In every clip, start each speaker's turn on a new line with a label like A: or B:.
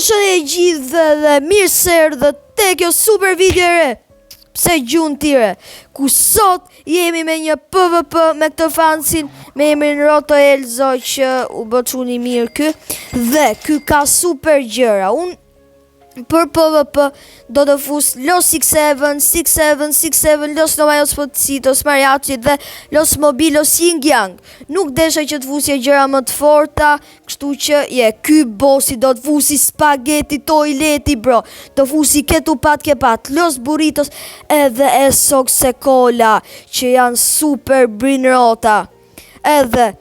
A: Përshëndetje gjithë dhe mirë se erdhët te kjo super video e re. Pse gjun tire, ku sot jemi me një PvP me këtë fansin me emrin Roto Elzo që u bë çuni mirë ky dhe ky ka super gjëra. Unë për PvP do të fus Los 67, Los Nomayos Potcitos, Mariachi dhe Los Mobilos Ying Yang. Nuk desha që të fusje gjëra më të forta, kështu që ky bossi do të fusi spaghetti toileti bro. Do fusi ketu pat, Los Burritos edhe Esok Sekola që janë super brinrota. Edhe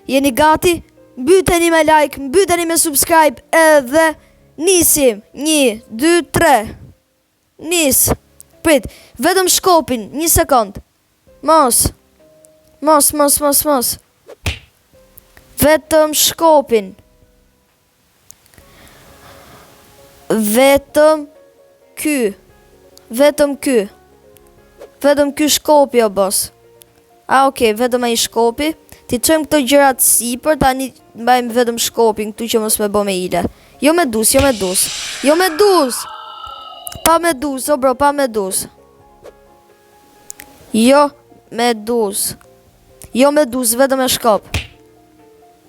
A: jeni gati? Mbyteni me like, mbyteni me subscribe edhe nisim, 1, 2, 3. Nis. Prit, vetëm shkopin, 1 sekond. Mos. Vetëm shkopin. Vetëm ky shkopi o boss. Okej, vetëm ai shkopi. Ti çojmë këto gjërat sipër, tani mbajmë vetëm shkopin këtu që mos me bë me ile. Jo me dus. Pa me dus, o bro, pa me dus. Jo me dus, vetëm e shkop.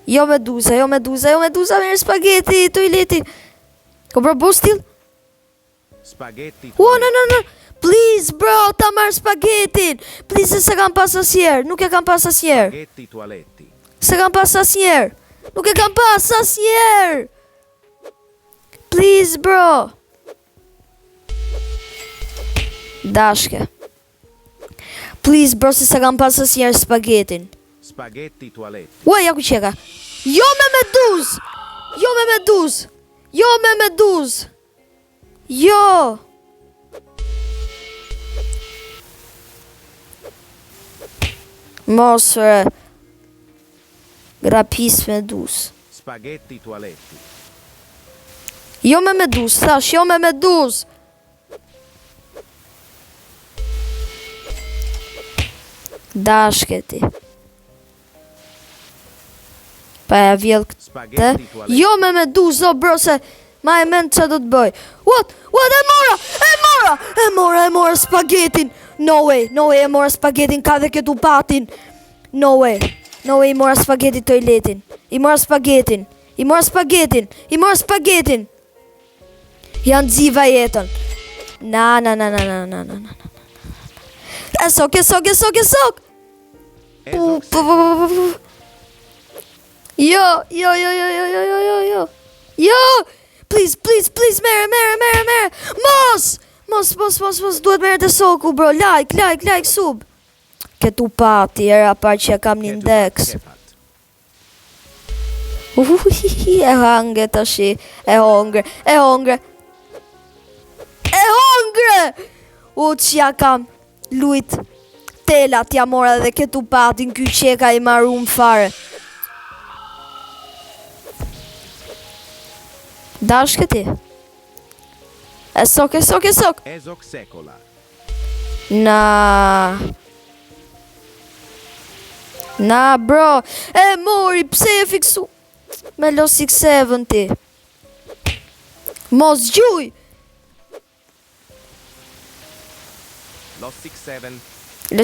A: Jo me dusa, merë spaghetti, toileti. Ko bro, bo stil?
B: Spaghetti.
A: No. Please, bro, ta marrë spaghettin. Please, se kam pas asjer. Nuk e kam pas asjer.
B: Spaghetti toaletti.
A: Se kam pas asjer. Nuk e kam pas asjer. Please, bro. Dashke. Please, bro, se kam pas asjer spaghettin.
B: Spaghetti toaletti.
A: Ua, ja ku qeka. Jo me meduz. Jo. Mos, grapis meduz.
B: Spaghetti toaletti.
A: Jo me meduz, thash, jo me meduz. Dashketi. Pa ja vjell këtë.
B: Spaghetti toaletti.
A: Jo me meduz, o bro, se ma e mend që do të bëj. What, e mora spaghetin. No way, e mora spaghetin, ka dhe këtu patin. No way, i mora spaghetti toiletin. I mora spaghetin. Janë dziva jetën. Na. Esok. Jo. Please, mere. Mos, duhet mere të soku, bro. Like, sub. Këtu pati, era par që kam një indeks. E hangre tashi. E hongre. Që kam lujt telat ja mora dhe këtu patin ky qeka i marum fare. Dashketi. Esok.
B: Esok Sekola.
A: Na bro. E mori, pse e fiksu me Los 67. Mos gjuj.
B: Los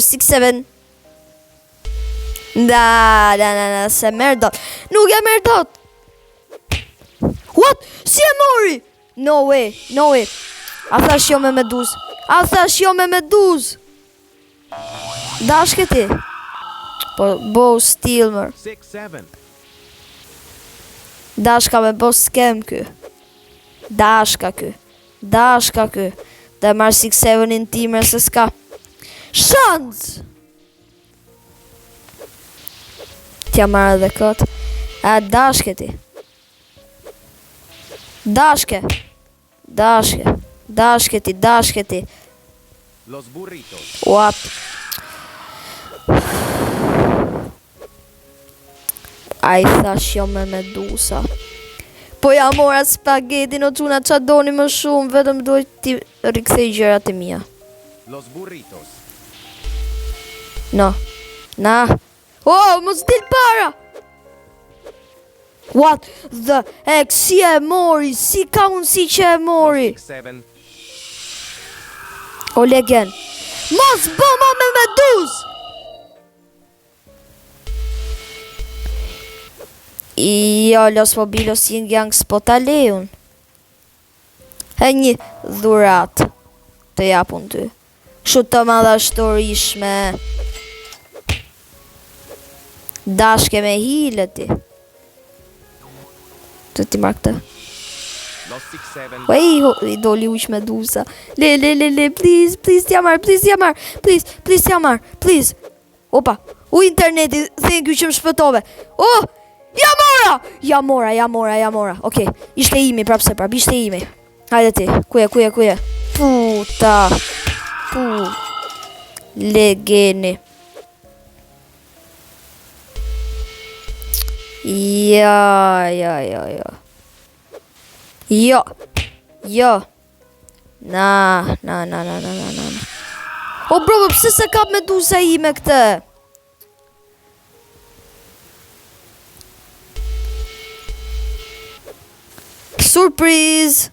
B: 67.
A: Da, se merë dot. Nuk e merë dot. What? Si e mori? No way. A thash jo me meduz. Dashketi. Po, bo stil mër.
B: 6-7.
A: Dashka me bo skem kë. Dashka kë. Dhe marrë 6-7-in timre se s'ka shans. Tja marrë dhe këtë. A dashketi. Dashketi.
B: Los Burritos.
A: What? A i thash jo me medusa. Po ja mora spaghetin o quna qa doni më shumë. Vetëm dojt ti rikthej gjërat e mia.
B: Los Burritos.
A: No. Na. Oh, mos dil para. What the heck? Si e mori? Si ka mundësi që e mori?
B: Los 7.
A: O legen. Mos bëma me meduz! Jo, Los Mobilos Yin Yang s'po ta leun. E një dhurat të japun ty. Kështu të madhashtorishme. Dashke me hile ti. Të ti marrë këtë.
B: Los 6-7.
A: Po i doli uq me dusa. Le, please, t'ja marrë, please, t'ja marrë, please. Opa, u interneti, thank you që më shpëtove. Oh, ja mora. Okej, ishte imi, prapse, ishte imi. Hajde ti, kuje. Puta. Legeni. Ja. Jo. Na. O bro, pse se kap me dusa ime këtë? Surprise!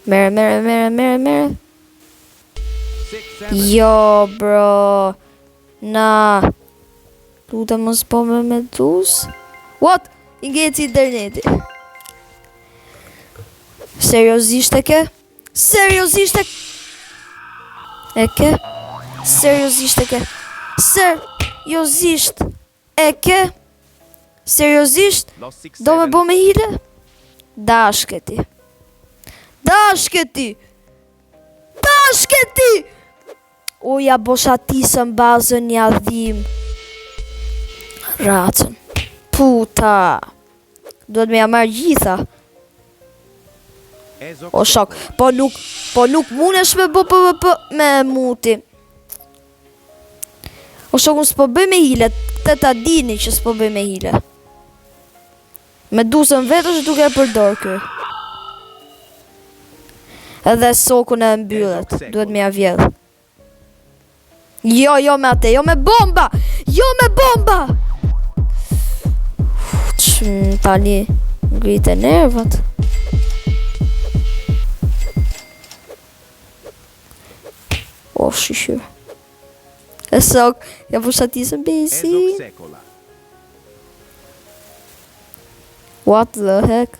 A: Mere.
B: 6-7.
A: Jo, bro. Na. Luta mos po me medus. What? I ngeci interneti. Seriozisht e ke? Seriozisht e ke? Seriozisht?
B: Los 6-7.
A: Do me bo me hile? Dashketi. Oja bosha tisën bazën një adhim. Racën. Puta. Duhet me ja marrë gjitha.
B: Ezok
A: O shok. Po nuk munesh me bo me muti. O shok, unë s'po bëj me hile. Këtë ta dini që s'po bëj me hile. Me dusën vetë është duke e përdor kë. Edhe sokun e mbyllet. Duhet me ja vjedh. Jo me ate, jo me bomba! Tani ngrit e nervat. O shishyr. E sok, ja pushatisën besi.
B: Ezok Sekola.
A: What the heck?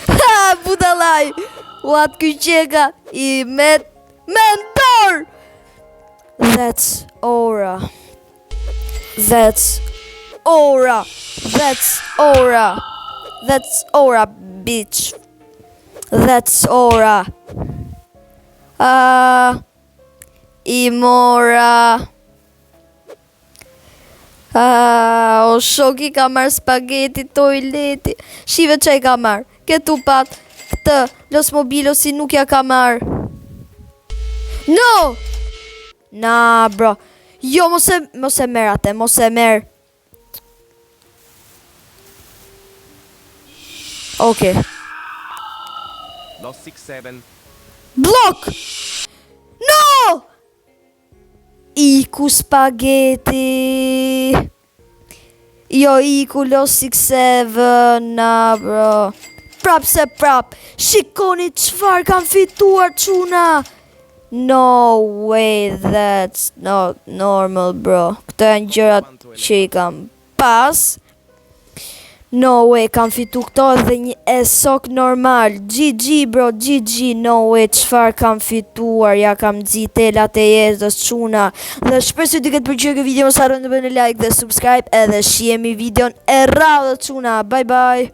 A: Ha, budalaj! What kyqeka i mentor! That's aura. That's aura, bitch. That's aura. Imora. O shoki ka marrë spageti toileti. Shive që i ka marrë. Këtu pat këtë Los Mobilosi nuk ja ka marrë. No! Na, bro. Jo, mos e merr atë, mos e merr. Okej.
B: Los 6-7.
A: Blok! No! Iku spageti. Jo, iku Los 6-7, na, bro. Prap. Shikoni çfarë kam fituar, çuna. No way, that's not normal, bro. Këto janë gjërat që i kam pas. No way, kam fitu këto dhe një esok normal. GG, bro, GG. No way, qfar kam fituar. Ja kam dzitelat e jetës, çuna. Dhe shpresoj të ketë pëlqyer kjo video. Mos harroni të bëni like dhe subscribe. Edhe shihemi videon e radhës, çuna. Bye bye.